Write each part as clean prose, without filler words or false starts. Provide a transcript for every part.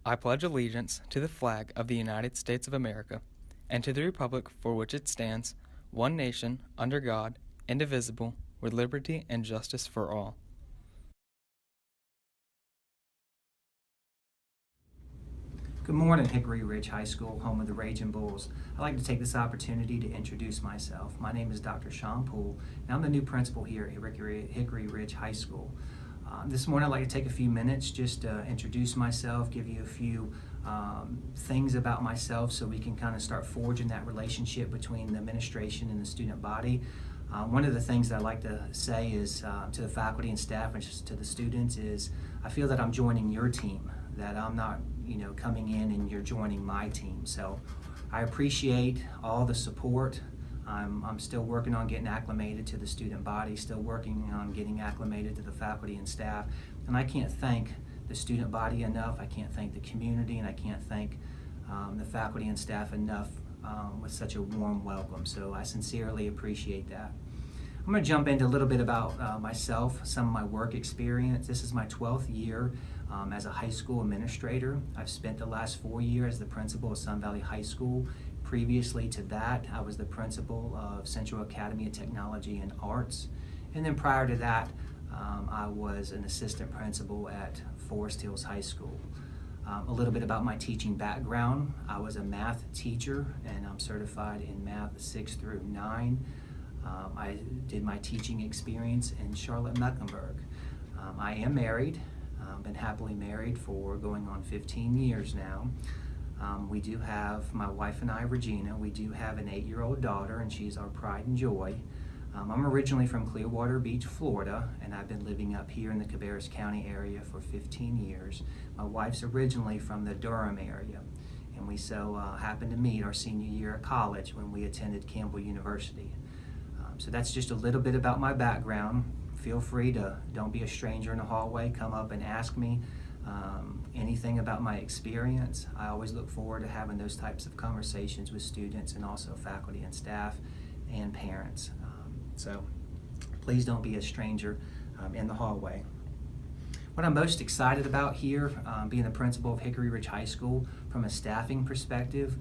I pledge allegiance to the flag of the United States of America and to the republic for which it stands, one nation, under God, indivisible, with liberty and justice for all. Good morning, Hickory Ridge High School, home of the Raging Bulls. I'd like to take this opportunity to introduce myself. My name is Dr. Sean Poole, and I'm the new principal here at Hickory Ridge High School. This morning I'd like to take a few minutes just to introduce myself, give you a few things about myself so we can kind of start forging that relationship between the administration and the student body. One of the things that I like to say is to the faculty and staff and just to the students is I feel that I'm joining your team, that I'm not coming in and you're joining my team. So I appreciate all the support. I'm still working on getting acclimated to the student body, still working on getting acclimated to the faculty and staff. And I can't thank the student body enough. I can't thank the community, and I can't thank the faculty and staff enough with such a warm welcome. So I sincerely appreciate that. I'm going to jump into a little bit about myself, some of my work experience. This is my 12th year as a high school administrator. I've spent the last 4 years as the principal of Sun Valley High School. Previously to that, I was the principal of Central Academy of Technology and Arts. And then prior to that, I was an assistant principal at Forest Hills High School. A little bit about my teaching background. I was a math teacher, and I'm certified in math 6 through 9. I did my teaching experience in Charlotte-Mecklenburg. I am married. Been happily married for going on 15 years now. We do have, my wife and I, Regina, we do have an 8-year-old daughter, and she's our pride and joy. I'm originally from Clearwater Beach, Florida, and I've been living up here in the Cabarrus County area for 15 years. My wife's originally from the Durham area, and we so happened to meet our senior year at college when we attended Campbell University. So that's just a little bit about my background. Feel free to, don't be a stranger in the hallway, come up and ask me anything about my experience. I always look forward to having those types of conversations with students and also faculty and staff and parents. So please don't be a stranger in the hallway. What I'm most excited about here, being the principal of Hickory Ridge High School, from a staffing perspective,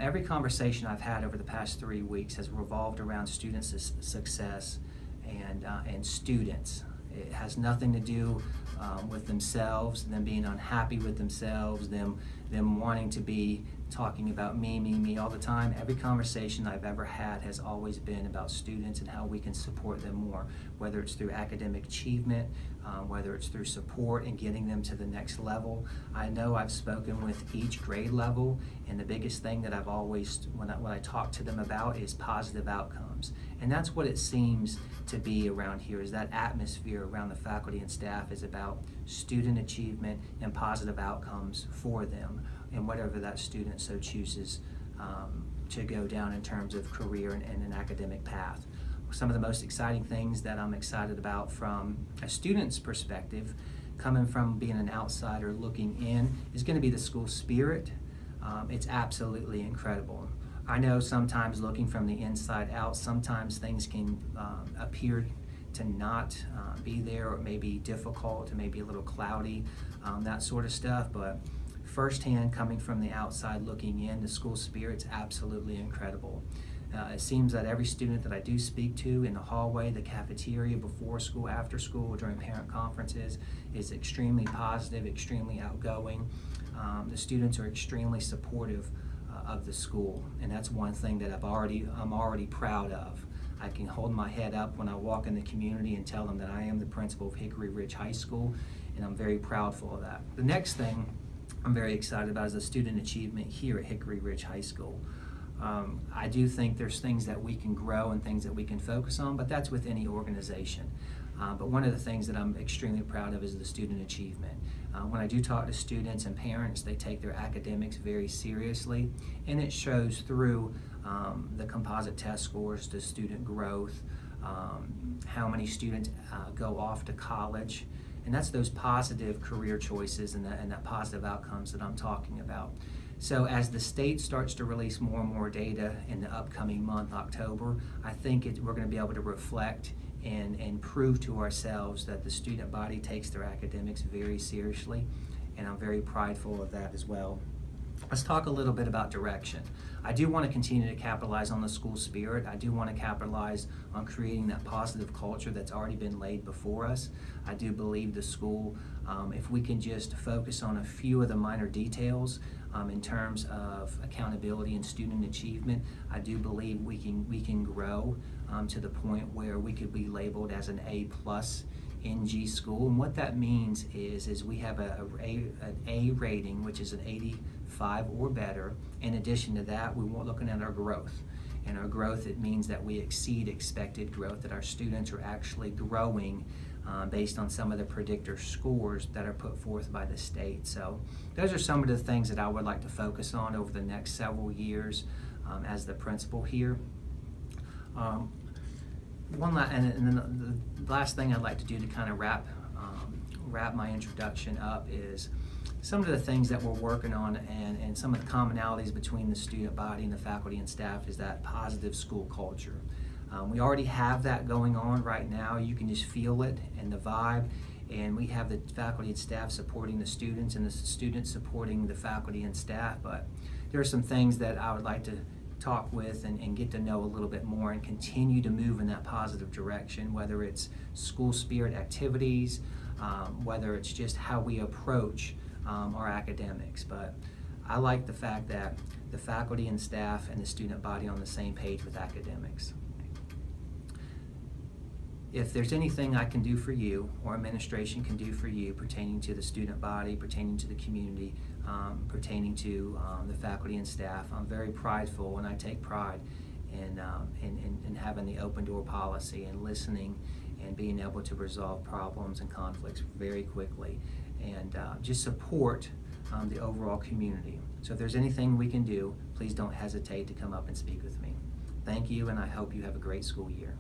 every conversation I've had over the past 3 weeks has revolved around students' success and students. It has nothing to do with themselves, them being unhappy with themselves, them wanting to be talking about me all the time. Every conversation I've ever had has always been about students and how we can support them more, whether it's through academic achievement, whether it's through support and getting them to the next level. I know I've spoken with each grade level, and the biggest thing that I've always, when I talk to them about, is positive outcomes. And that's what it seems to be around here, is that atmosphere around the faculty and staff is about student achievement and positive outcomes for them, and whatever that student so chooses to go down in terms of career and an academic path. Some of the most exciting things that I'm excited about from a student's perspective, coming from being an outsider looking in, is going to be the school spirit. It's absolutely incredible. I know sometimes looking from the inside out, sometimes things can appear to not be there, or it may be difficult, it may be a little cloudy, that sort of stuff, but firsthand, coming from the outside looking in, the school spirit's absolutely incredible. It seems that every student that I do speak to in the hallway, the cafeteria, before school, after school, during parent conferences, is extremely positive, extremely outgoing. The students are extremely supportive of the school, and that's one thing that I'm already proud of. I can hold my head up when I walk in the community and tell them that I am the principal of Hickory Ridge High School, and I'm very proudful of that. The next thing I'm very excited about is the student achievement here at Hickory Ridge High School. I do think there's things that we can grow and things that we can focus on, but that's with any organization. But one of the things that I'm extremely proud of is the student achievement. When I do talk to students and parents, they take their academics very seriously, and it shows through the composite test scores, the student growth, how many students go off to college, and that's those positive career choices and that positive outcomes that I'm talking about. So as the state starts to release more and more data in the upcoming month, October, I think we're going to be able to reflect and prove to ourselves that the student body takes their academics very seriously, and I'm very prideful of that as well. Let's talk a little bit about direction. I do want to continue to capitalize on the school spirit. I do want to capitalize on creating that positive culture that's already been laid before us. I do believe the school, if we can just focus on a few of the minor details in terms of accountability and student achievement, I do believe we can grow to the point where we could be labeled as an A+ NG school. And what that means is we have an A rating, which is an 85 or better. In addition to that, we're looking at our growth. And our growth, it means that we exceed expected growth, that our students are actually growing based on some of the predictor scores that are put forth by the state. So those are some of the things that I would like to focus on over the next several years as the principal here. And then the last thing I'd like to do to kind of wrap my introduction up is some of the things that we're working on, and some of the commonalities between the student body and the faculty and staff is that positive school culture. We already have that going on right now. You can just feel it and the vibe, and we have the faculty and staff supporting the students and the students supporting the faculty and staff, but there are some things that I would like to talk with and get to know a little bit more and continue to move in that positive direction, whether it's school spirit activities, whether it's just how we approach our academics. But I like the fact that the faculty and staff and the student body are on the same page with academics. If there's anything I can do for you or administration can do for you pertaining to the student body, pertaining to the community, pertaining to the faculty and staff, I'm very prideful, and I take pride in having the open door policy and listening and being able to resolve problems and conflicts very quickly, and just support the overall community. So if there's anything we can do, please don't hesitate to come up and speak with me. Thank you, and I hope you have a great school year.